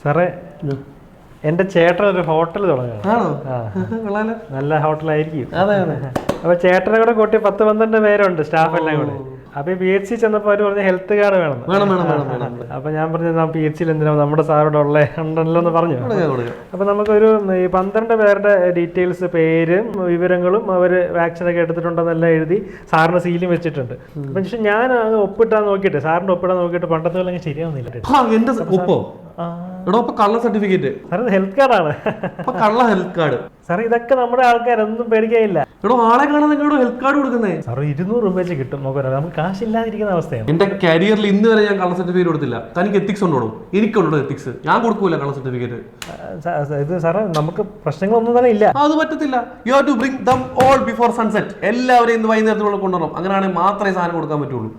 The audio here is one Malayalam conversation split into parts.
സാറേ എന്റെ ചേട്ടൻ ഒരു ഹോട്ടൽ തുടങ്ങാണ്. നല്ല ഹോട്ടലായിരിക്കും. അപ്പൊ ചേട്ടനെ കൂടെ കൂട്ടി 10-12 പേരുണ്ട് സ്റ്റാഫ് എല്ലാം കൂടെ. അപ്പൊ PHC ചെന്നപ്പോ അവര് പറഞ്ഞ ഹെൽത്ത് കാർഡ് വേണം. അപ്പൊ ഞാൻ പറഞ്ഞു PHC എന്തിനാ നമ്മുടെ സാറോട് ഉണ്ടല്ലോ എന്ന് പറഞ്ഞു. അപ്പൊ നമുക്കൊരു 12 പേരുടെ ഡീറ്റെയിൽസ്, പേരും വിവരങ്ങളും അവര് വാക്സിനൊക്കെ എടുത്തിട്ടുണ്ടെന്നെല്ലാം എഴുതി സാറിന് സീലും വെച്ചിട്ടുണ്ട്. പക്ഷെ ഞാൻ ഒപ്പിട്ടാൻ നോക്കിയിട്ട്, സാറിന്റെ ഒപ്പിടാൻ നോക്കിയിട്ട് പണ്ടത്തെ പോലെ ശരിയാവുന്നില്ല. ഹെൽത്ത് കാർഡാണ് ഹെൽത്ത് കാർഡ്. സാർ ഇതൊക്കെ നമ്മുടെ ആൾക്കാരൊന്നും പേടിക്കാനില്ല. ആളെ കാണാൻ നിങ്ങളോട് ഹെൽത്ത് കാർഡ് കൊടുക്കുന്നേ സാർ 200 രൂപ വെച്ച് കിട്ടും. നമുക്ക് കാശില്ലാതിരിക്കുന്ന അവസ്ഥയാണ്. എന്റെ കരിയറിൽ ഇന്ന് വരെ ഞാൻ കളർ സർട്ടിഫിക്കറ്റ് കൊടുത്തില്ല. തനിക്ക് എത്തിക്സ് ഉണ്ടോ? എനിക്കുണ്ടോ എത്തിക്സ്? ഞാൻ കൊടുക്കൂല കളർ സർട്ടിഫിക്കറ്റ്. ഇത് സാറേ നമുക്ക് പ്രശ്നങ്ങളൊന്നും തന്നെ ഇല്ല. അത് പറ്റത്തില്ല. You have to bring them all before sunset. എല്ലാവരെയും ഇന്ന് വൈകുന്നേരത്തോടെ കൊണ്ടുവരണം. അങ്ങനെയാണെങ്കിൽ മാത്രമേ സാധനം കൊടുക്കാൻ പറ്റുള്ളൂ.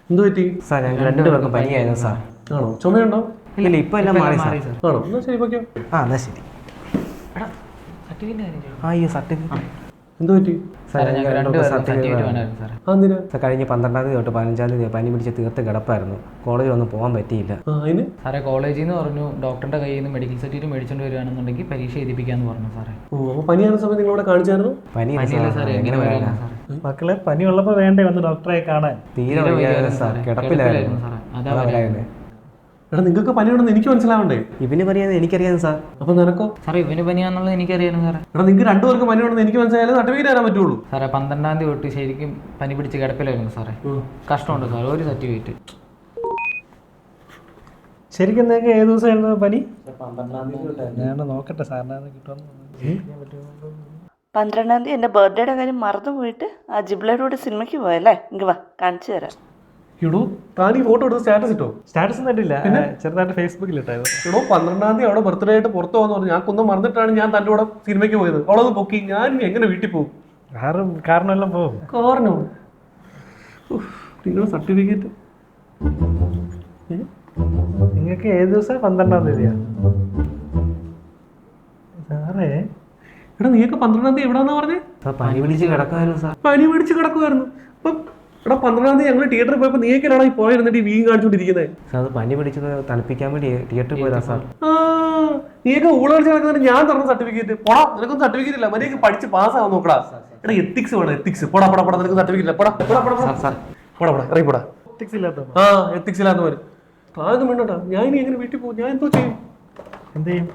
എന്ത് പറ്റി സാർ? ഞങ്ങൾ 2 പേർക്കും പനിയായിരുന്നു സാർ. ആണോ? ചുമയുണ്ടോ? ഇല്ല, ഇപ്പൊ എല്ലാം മാറി സാർ. ആണോ? എന്നാ ശരി, പൊയ്ക്കോ. എന്നാ ശരി. അയ്യോ, സർട്ടിഫിക്കറ്റ് എന്ത് പറ്റി സാർ? കഴിഞ്ഞ 12-ാം തീയതി തൊട്ട് 15-ാം തീയതി പനി പിടിച്ച് തീർത്ത് കിടപ്പായിരുന്നു. കോളേജിൽ ഒന്നും പോകാൻ പറ്റിയില്ല. സാറേ കോളേജിൽ നിന്ന് പറഞ്ഞു ഡോക്ടറുടെ കയ്യിൽ നിന്ന് മെഡിക്കൽ സർട്ടിഫിക്കറ്റ് മേടിച്ചോണ്ട് വരികയാണെന്നുണ്ടെങ്കിൽ പരീക്ഷ എഴുതിപ്പിക്കാന്ന് പറഞ്ഞു സാറേ. പനിയാകുന്ന സമയത്ത് നിങ്ങളോട് കാണിച്ചായിരുന്നു? മക്കളെ പനി ഉള്ളപ്പോ വേണ്ടേ വന്ന് ഡോക്ടറെ കാണാൻ? തീരെ കിടപ്പിലായിരുന്നു സാർ. എടാ, നിങ്ങൾക്ക് പനിയുണ്ടെന്ന് എനിക്ക് മനസ്സിലാവണ്ടേ? ഇവന് പനിയാന്ന് എനിക്കറിയാം സാർ. അപ്പൊ നിനക്കോ? സാറേ ഇവന് പനിയാന്നുള്ളത് എനിക്കറിയാം സാറേ. എടാ, നിങ്ങൾക്ക് 2 പേർക്ക് പനിയുണ്ടെന്ന് എനിക്ക് മനസ്സിലായാലും സർട്ടിഫിക്കറ്റ് തരാൻ പറ്റുള്ളൂ. സാറേ 12-ാം തീയതി തൊട്ട് ശരിക്കും പനി പിടിച്ച് കിടപ്പിലായിരുന്നു സാറേ. കഷ്ടമുണ്ട് സാർ ഒരു സർട്ടിഫിക്കറ്റ്. ശരിക്കും നിങ്ങൾക്ക് ഏത് ദിവസമായിരുന്നു പനി? 12-ാം തീയതി. ഞാൻ നോക്കട്ടെ സാറിന് കിട്ടുമെന്ന്. 12-ാം തീയതി എൻ്റെ ബർത്ത്ഡേയുടെ കാര്യം മറന്നു പോയിട്ട് ആ ജിബ്ലയുടെ കൂടെ സിനിമയ്ക്ക് പോയല്ലേ? ഇങ്ങ് വാ, കാണിച്ചു തരാം. താൻ ഈ ഫോട്ടോ എടുത്ത് സ്റ്റാറ്റസ് ഇട്ടോ? സ്റ്റാറ്റസ് ഒന്നും ഇട്ടില്ല, ചെറുതായിട്ട് ഫേസ്ബുക്കിൽ ഇട്ടായിരുന്നു. 12-ാം തീയതി അവിടെ ബർത്ത്ഡേ ആയിട്ട് പുറത്തു പോകുന്ന പറഞ്ഞു. ഞാൻ കൊന്നും മറന്നിട്ടാണ് ഞാൻ തൻ്റെ കൂടെ സിനിമയ്ക്ക് പോയത്. അവളത് പൊക്കി. ഞാൻ എങ്ങനെ വീട്ടിൽ പോകും? കാരണം എല്ലാം പോകും. കാരണോ? നിങ്ങളുടെ സർട്ടിഫിക്കറ്റ് നിങ്ങൾക്ക് ഏത് ദിവസം? 12-ാം തീയതിയാ സാറേ? എടാ, നീയൊക്കെ 12-ാം തീയതി എവിടാന്നാ പറഞ്ഞേ? പനി പിടിച്ച് കിടക്കുമായിരുന്നു സാർ. പനി പിടിച്ച് കിടക്കുമായിരുന്നു. അപ്പം എടാ, 12-ാം തീയതി ഞങ്ങൾ തിയേറ്ററിൽ പോയപ്പോൾ നീയൊക്കെയാണോ ഈ പോയിരുന്നിട്ട് ഈ വീം കാണിച്ചോണ്ടിരിക്കുന്നത്? സാർ, അത് പനി പിടിച്ചത് തണുപ്പിക്കാൻ വേണ്ടി തിയേറ്ററിൽ പോയതാ സാർ. നീയൊക്കെ ഊളടിച്ച് കിടക്കുന്നതിന് ഞാൻ തന്ന സർട്ടിഫിക്കറ്റ്. പോടാ, നിനക്കൊന്നും സർട്ടിഫിക്കറ്റ് ഇല്ല. മര്യാദയ്ക്ക് പഠിച്ച് പാസ്സാവാൻ നോക്കടാ. എടാ, എത്തിക്സ് വേണം, എത്തിക്സ്. പോടാ, നിനക്ക് സർട്ടിഫിക്കറ്റ് ഇല്ല. പോടാ, ഇറങ്ങി പോടാ. എത്തിക്സ് ഇല്ലാത്തവര് താഴെ വേണ്ടോട്ടാ. ഞാൻ ഇനി എങ്ങനെ വീട്ടിൽ പോകും? ഞാൻ എന്തോ ചെയ്യും? എന്ത് ചെയ്യും?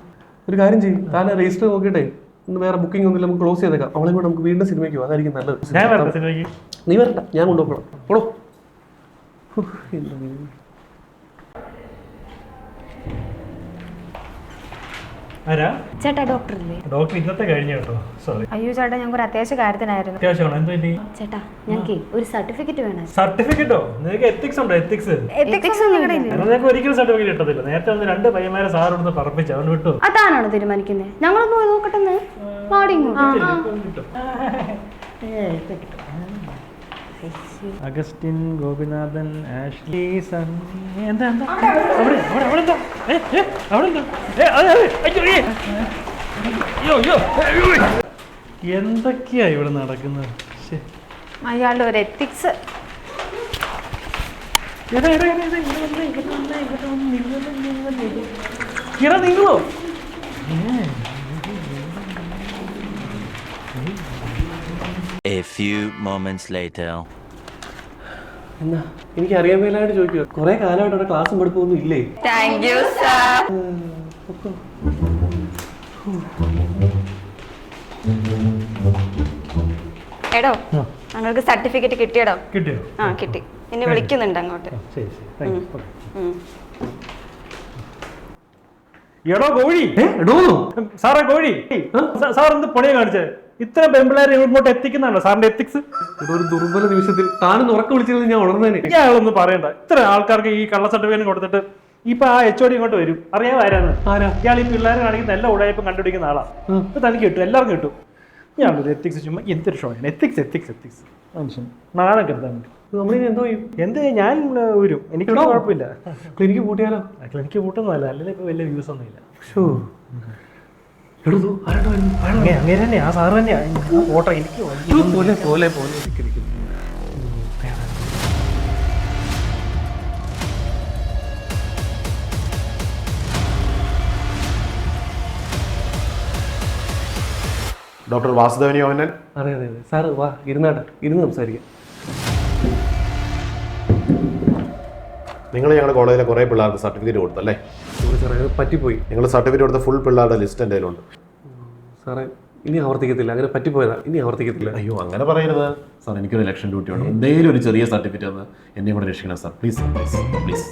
ഒരു കാര്യം ചെയ്യും. താൻ രജിസ്റ്റർ നോക്കിയിട്ടേ ഇന്ന് വേറെ ബുക്കിംഗ് ഒന്നുമില്ല, നമുക്ക് ക്ലോസ് ചെയ്തേക്കാം. അവളെ കൂടെ നമുക്ക് വീണ്ടും സിനിമയ്ക്ക് പോകും. അതായിരിക്കും നല്ലത്. നീ വരണ്ട, ഞാൻ കൊണ്ടുപോകണം. പോടോ. ചേട്ടാ ഡോക്ടറല്ലേ? ഡോക്ടർ ഇന്നത്തെ കഴിഞ്ഞു കേട്ടോ. സോറി. അയ്യോ ചേട്ടാ, ഞങ്ങൾക്ക് ഒരു അത്യാവശ്യ കാര്യത്തിനായിരുന്നു. അത്യാവശ്യമാണ്. എന്ത് പറ്റി? ചേട്ടാ ഞങ്ങൾക്ക് ഒരു സർട്ടിഫിക്കറ്റ് വേണം. സർട്ടിഫിക്കറ്റോ? നിങ്ങൾക്ക് എത്തിക്സ് ഉണ്ടോ? എത്തിക്സ് നിങ്ങൾക്ക് ഒരിക്കലും സർട്ടിഫിക്കറ്റ് കിട്ടത്തില്ല. നേരത്തെ ഒന്ന് 2 പയ്യന്മാരെ സാർ ഇവിടുന്ന് പറപ്പിച്ചു. അവൻ വിട്ടു. അതാണോ തീരുമാനിക്കുന്നത്? ഞങ്ങളൊന്ന് പോയി നോക്കട്ടെ. അഗസ്റ്റിൻ, ഗോപിനാഥൻ, ആഷ്ലി, എന്തൊക്കെയാ ഇവിടെ നടക്കുന്നത്? അയാളുടെ ഒരു എത്തിക്സ്. നിങ്ങളോ? A few moments later. എന്നാ എനിക്ക് അറിയാൻ മേലായിട്ട് ചോദിക്കുക. കുറെ കാലമായിട്ട് അവിടെ ക്ലാസ്സും പഠിപ്പൊന്നും ഇല്ലേ? Thank you sir. എടോ, ഞങ്ങൾക്ക് സർട്ടിഫിക്കറ്റ് കിട്ടിയടോ? കിട്ടിയോ? ആ കിട്ടി. എന്നെ വിളിക്കുന്നുണ്ട് അങ്ങോട്ട്. എടോ കോഴി. സാറേ കോഴി, സാർ എന്ത് പണിയാ കാണിച്ചേ? ഇത്ര പെമ്പിളേരെ ഇങ്ങോട്ട് എത്തിക്കുന്നാണോ സാറിന്റെ എത്തിക്സ്? ഒരു ദുർബല നിമിഷത്തിൽ താനൊന്ന് ഉറക്കം വിളിച്ചത് ഞാൻ ഉണർന്നേനെ. ഇയാളൊന്നും പറയണ്ട. ഇത്ര ആൾക്കാർക്ക് ഈ കള്ള സർട്ടിഫിക്കറ്റ് കൊടുത്തിട്ട് ഇപ്പൊ ആ HOD ഇങ്ങോട്ട് വരും. അറിയാൻ ആരാണ്? ഇയാൾ ഈ പിള്ളേരെ കാണിക്കുന്ന എല്ലാ ഉടായ്പും കണ്ടുപിടിക്കുന്ന ആളാ. ഇപ്പൊ തനിക്ക് കിട്ടും, എല്ലാവർക്കും കിട്ടും. ഞാനൊരു എത്തിക്സ് ചുമ്മാ എന്തൊരു ഷോയാണ്. എത്തിക്സ് നാണം കരുതാൻ വേണ്ടി. നമ്മളിനി എന്തോ ചെയ്യും? എന്ത് ഞാൻ ഊരും, എനിക്ക് കുഴപ്പമില്ല. ക്ലിനിക്ക് പൂട്ടിയാലോ? ക്ലിനിക്ക് കൂട്ടുന്നതല്ല, അല്ലെങ്കിൽ ഇപ്പൊ വലിയ വ്യൂസ് ഒന്നുമില്ല. അങ്ങനെ തന്നെ ആ സാറ് തന്നെയാ ഫോട്ടോ. എനിക്ക് പോലെ പോലെ പോലെ ഡോക്ടർ വാസുദേവൻ യോഹനൻ. അതെ അതെ അതെ സാറ് വാ, ഇരുന്ന് സംസാരിക്കാം. നിങ്ങൾ ഞങ്ങളുടെ കോളേജിലെ കുറേ പിള്ളേർക്ക് സർട്ടിഫിക്കറ്റ് കൊടുത്തല്ലേ? സാറേ അത് പറ്റിപ്പോയി. നിങ്ങൾ സർട്ടിഫിക്കറ്റ് കൊടുത്ത ഫുൾ പിള്ളേരുടെ ലിസ്റ്റ് എൻ്റെ കയ്യിലുണ്ട്. സാറേ ഇനി ആവർത്തിക്കത്തില്ല, അങ്ങനെ പറ്റിപ്പോയതാ, ഇനി ആവർത്തിക്കത്തില്ല. അയ്യോ അങ്ങനെ പറയരുത് സാർ, എനിക്കൊരു ഇലക്ഷൻ ഡ്യൂട്ടി ഉണ്ട്. എന്തെങ്കിലും ഒരു ചെറിയ സർട്ടിഫിക്കറ്റ് ഒന്ന് എന്നെ കൂടെ രക്ഷിക്കണം സാർ, പ്ലീസ് പ്ലീസ് പ്ലീസ്.